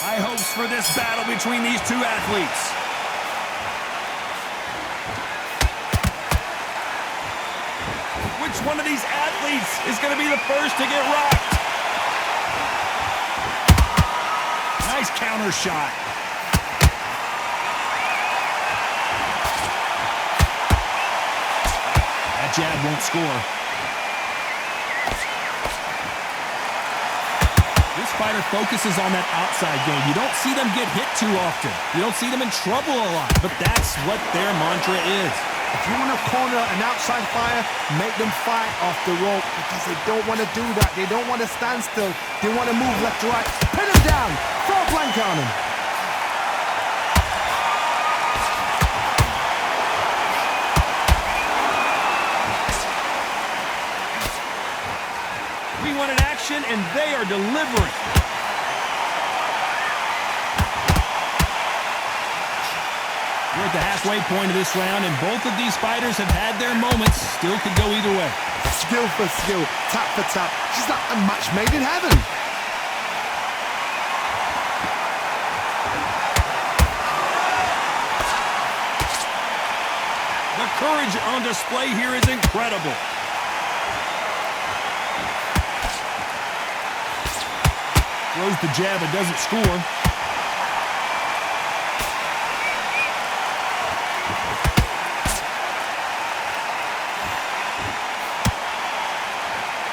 High hopes for this battle between these two athletes. Which one of these athletes is going to be the first to get rocked? Nice counter shot. That jab won't score. This fighter focuses on that outside game. You don't see them get hit too often. You don't see them in trouble a lot, but that's what their mantra is. If you want to corner an outside fighter, make them fight off the rope because they don't want to do that. They don't want to stand still. They want to move left to right. Pin him down. Throw a blank on him. We wanted action, and they are delivering. We're at the halfway point of this round, and both of these fighters have had their moments. Still could go either way. Skill for skill, tap for tap. She's like a match made in heaven. The courage on display here is incredible. Throws the jab, it doesn't score.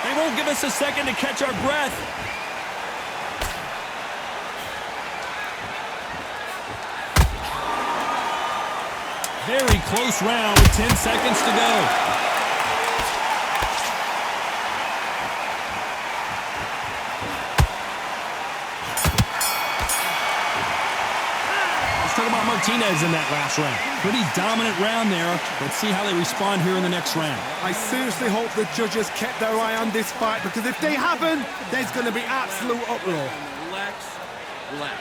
They won't give us a second to catch our breath. Very close round with 10 seconds to go. Let's talk about Martinez in that last round. Pretty dominant round there. Let's see how they respond here in the next round. I seriously hope the judges kept their eye on this fight because if they haven't, there's going to be absolute uproar. Relax, relax.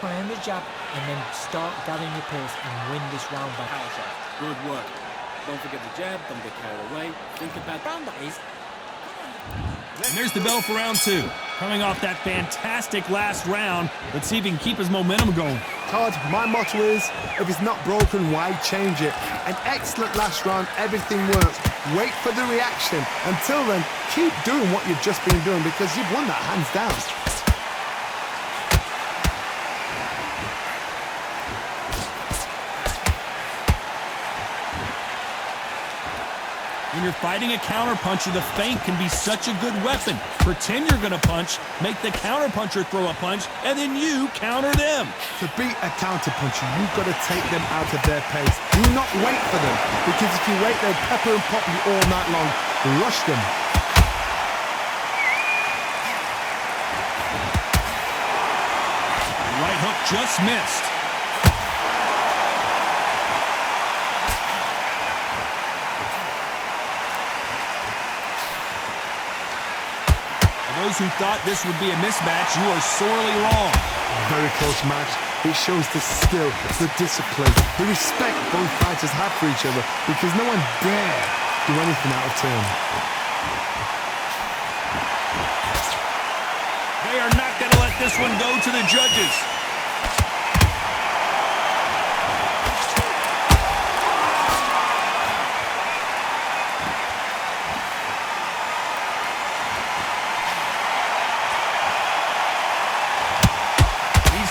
Plan the jab and then start gathering your pace and win this round back. Power shot. Good work. Don't forget the jab. Don't get carried away. Think about Round that is. And there's the bell for round two. Coming off that fantastic last round, let's see if he can keep his momentum going. Todd, my motto is, if it's not broken, why change it? An excellent last round, everything works. Wait for the reaction. Until then, keep doing what you've just been doing because you've won that hands down. When you're fighting a counterpuncher, the feint can be such a good weapon. Pretend you're going to punch, make the counterpuncher throw a punch, and then you counter them. To beat a counterpuncher, you've got to take them out of their pace. Do not wait for them, because if you wait, they'll pepper and pop you all night long. Rush them. Right hook just missed. Those who thought this would be a mismatch, you are sorely wrong. Very close match. It shows the skill, the discipline, the respect both fighters have for each other because no one dare do anything out of turn. They are not going to let this one go to the judges.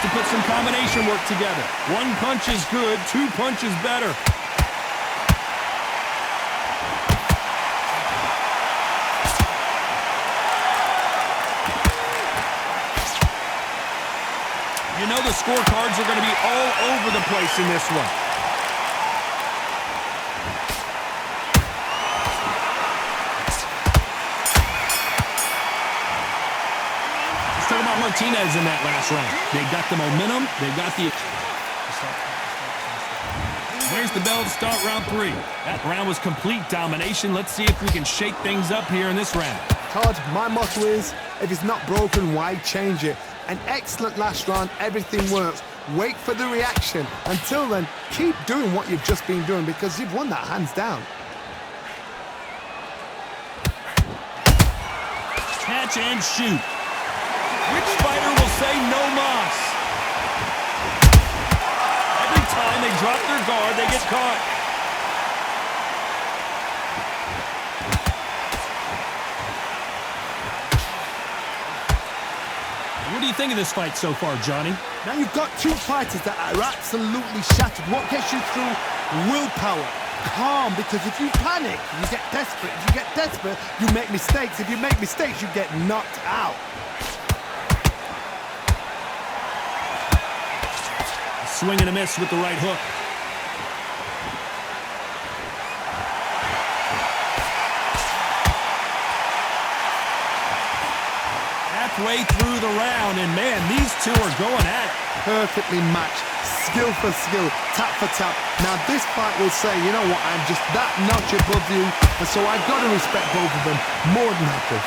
Put some combination work together. One punch is good, two punches better. You know the scorecards are going to be all over the place in this one. Talk about Martinez in that last round. They got the momentum. They got the... There's the bell to start round three. That round was complete domination. Let's see if we can shake things up here in this round. Todd, my motto is, if it's not broken, why change it? An excellent last round, everything works. Wait for the reaction. Until then, keep doing what you've just been doing because you've won that hands down. Catch and shoot. Which fighter will say no mas? get caught. What do you think of this fight so far, Johnny? Now you've got two fighters that are absolutely shattered. What gets you through? Willpower. Calm, because if you panic, you get desperate. If you get desperate, you make mistakes. If you make mistakes, you get knocked out. Swing and a miss with the right hook. Halfway through the round, and man, these two are going at it. Perfectly matched, skill for skill, tap for tap. Now this fight will say, you know what, I'm just that notch above you, and so I've got to respect both of them more than happy.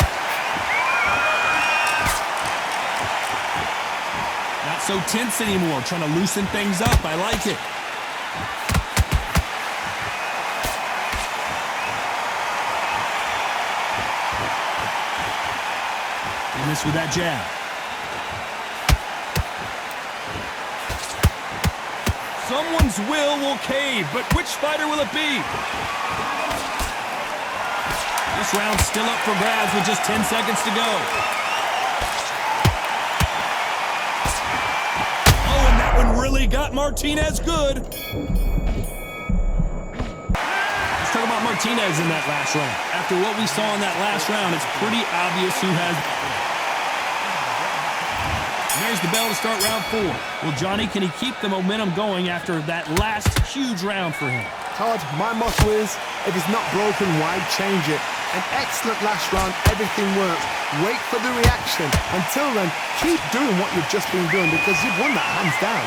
Not so tense anymore, trying to loosen things up. I like it. And this with that jab. Someone's will cave, but which fighter will it be? This round's still up for grabs with just 10 seconds to go. Oh, and that one really got Martinez good. Let's talk about Martinez in that last round. After what we saw in that last round, it's pretty obvious who has... There's the bell to start round 4. Well, Johnny, can he keep the momentum going after that last huge round for him? Todd, my motto is, if it's not broken, why change it? An excellent last round, everything works. Wait for the reaction. Until then, keep doing what you've just been doing because you've won that hands down.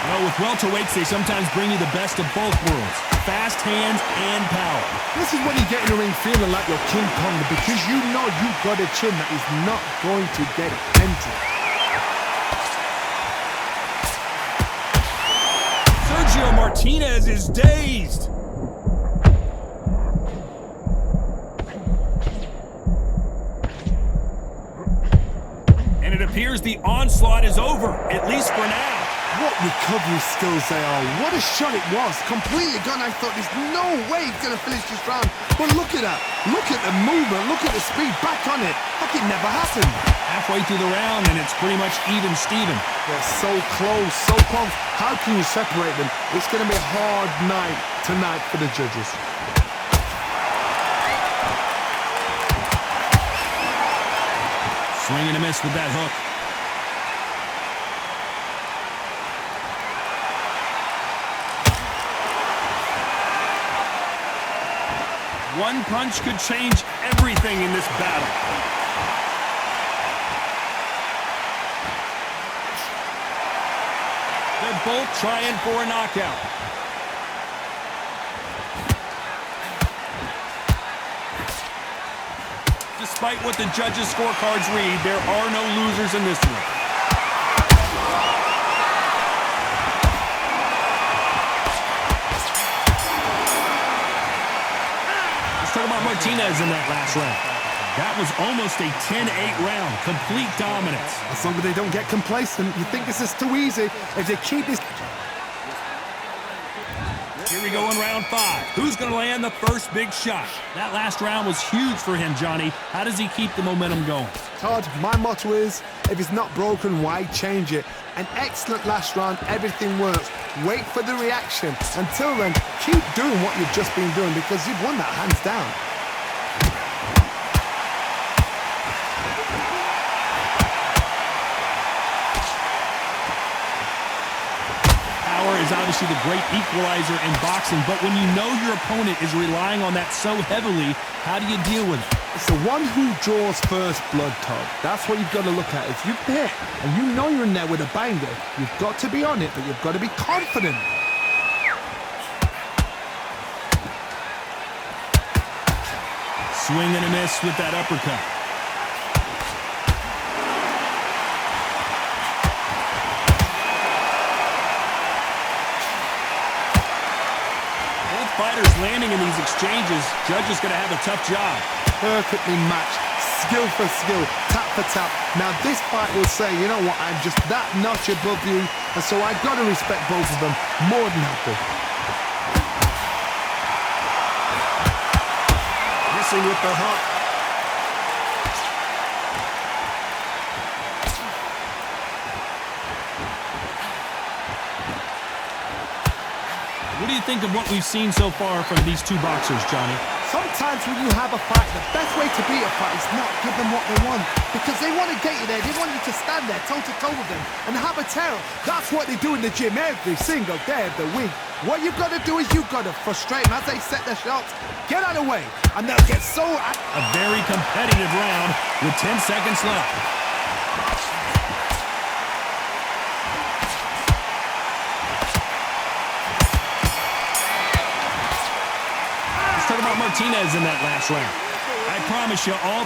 Well, with welterweights, they sometimes bring you the best of both worlds. Fast hands and power. This is when you get in the ring feeling like you're King Kong because you know you've got a chin that is not going to get dented. Sergio Martinez is dazed. And it appears the onslaught is over, at least for now. What recovery skills they are. What a shot it was. Completely gone. I thought there's no way he's going to finish this round. But look at that. Look at the movement. Look at the speed. Back on it. Like it never happened. Halfway through the round, and it's pretty much even Steven. They're so close, so close. How can you separate them? It's going to be a hard night tonight for the judges. Swing and a miss with that hook. One punch could change everything in this battle. They're both trying for a knockout. Despite what the judges' scorecards read, there are no losers in this one. Talk about Martinez in that last round. That was almost a 10-8 round. Complete dominance. As long as they don't get complacent, you think this is too easy. If they keep this... Here we go in round 5. Who's going to land the first big shot? That last round was huge for him, Johnny. How does he keep the momentum going? Todd, my motto is, if it's not broken, why change it? An excellent last round, everything works. Wait for the reaction. Until then, keep doing what you've just been doing because you've won that hands down. Power is obviously the great equalizer in boxing, but when you know your opponent is relying on that so heavily, how do you deal with it? It's the one who draws first blood, Todd. That's what you've got to look at. If you're there and you know you're in there with a banger, you've got to be on it, but you've got to be confident. Swing and a miss with that uppercut. Both fighters landing in these exchanges. Judge is going to have a tough job. Perfectly matched, skill for skill, tap for tap. Now this fight will say, you know what, I'm just that notch above you, and so I've got to respect both of them more than happy. Missing with the hook. What do you think of what we've seen so far from these two boxers, Johnny? Sometimes when you have a fight, the best way to beat a fight is not give them what they want. Because they want to get you there. They want you to stand there toe-to-toe with them and have a terror. That's what they do in the gym every single day of the week. What you've got to do is you've got to frustrate them as they set their shots. Get out of the way, and they'll get so... A very competitive round with 10 seconds left. Talk about Martinez in that last round. I promise you all.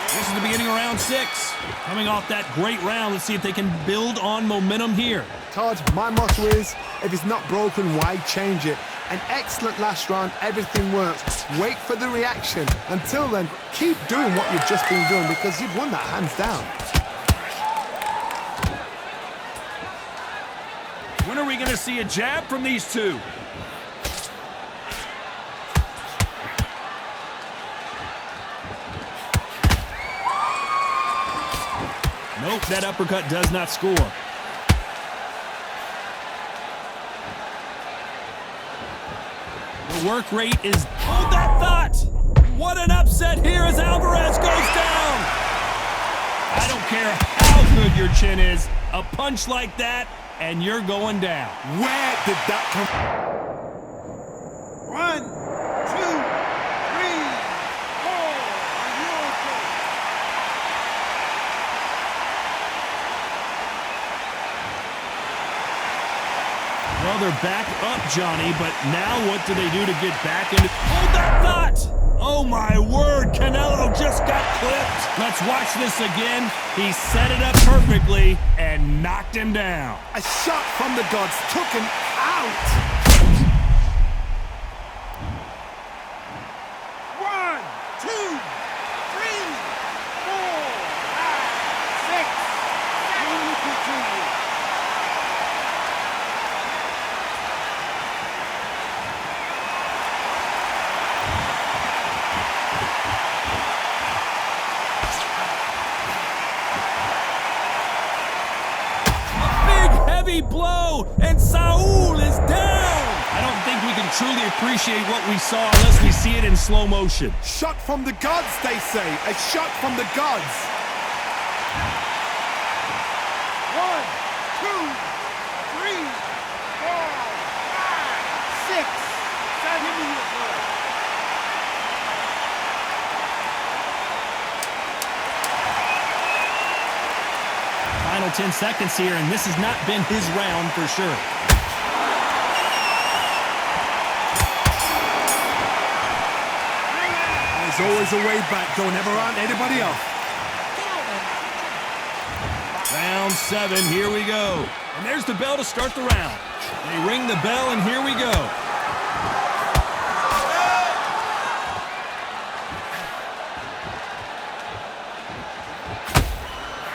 This is the beginning of round 6. Coming off that great round, let's see if they can build on momentum here. Todd, my motto is, if it's not broken, why change it? An excellent last round, everything works. Wait for the reaction. Until then, keep doing what you've just been doing because you've won that hands down. When are we going to see a jab from these two? Nope, that uppercut does not score. The work rate is... Hold that thought! What an upset here as Alvarez goes down! I don't care how good your chin is, a punch like that, and you're going down. Where did that come from? 1, 2, 3, 4. Are you okay? Well, they're back up, Johnny, but now what do they do to get back into... Hold that thought! Oh, my word, Canelo just got clipped. Let's watch this again. He set it up perfectly and knocked him down. A shot from the gods took him out. 1, 2, 3, 4, 5, 6, 7. You continue. Heavy blow, and Saul is down. I don't think we can truly appreciate what we saw unless we see it in slow motion. Shot from the gods, they say. A shot from the gods. 1, 2, 3, 4, 5, 6, 7. Give me your blood. Final 10 seconds here, and this has not been his round for sure. There's always a way back. Don't ever run anybody else. Round 7, here we go. And there's the bell to start the round. They ring the bell, and here we go.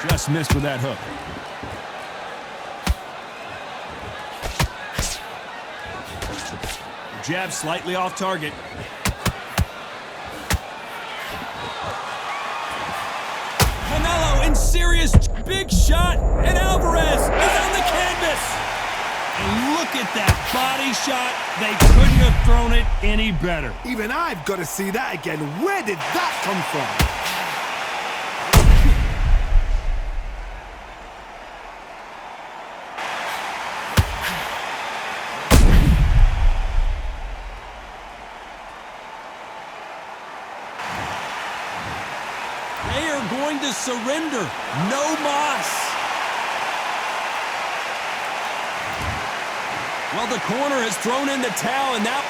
Just missed with that hook. Jab slightly off target. Canelo in serious, big shot, and Alvarez is on the canvas. And look at that body shot. They couldn't have thrown it any better. Even I've got to see that again. Where did that come from? They are going to surrender. No mas. Well, the corner has thrown in the towel, and now...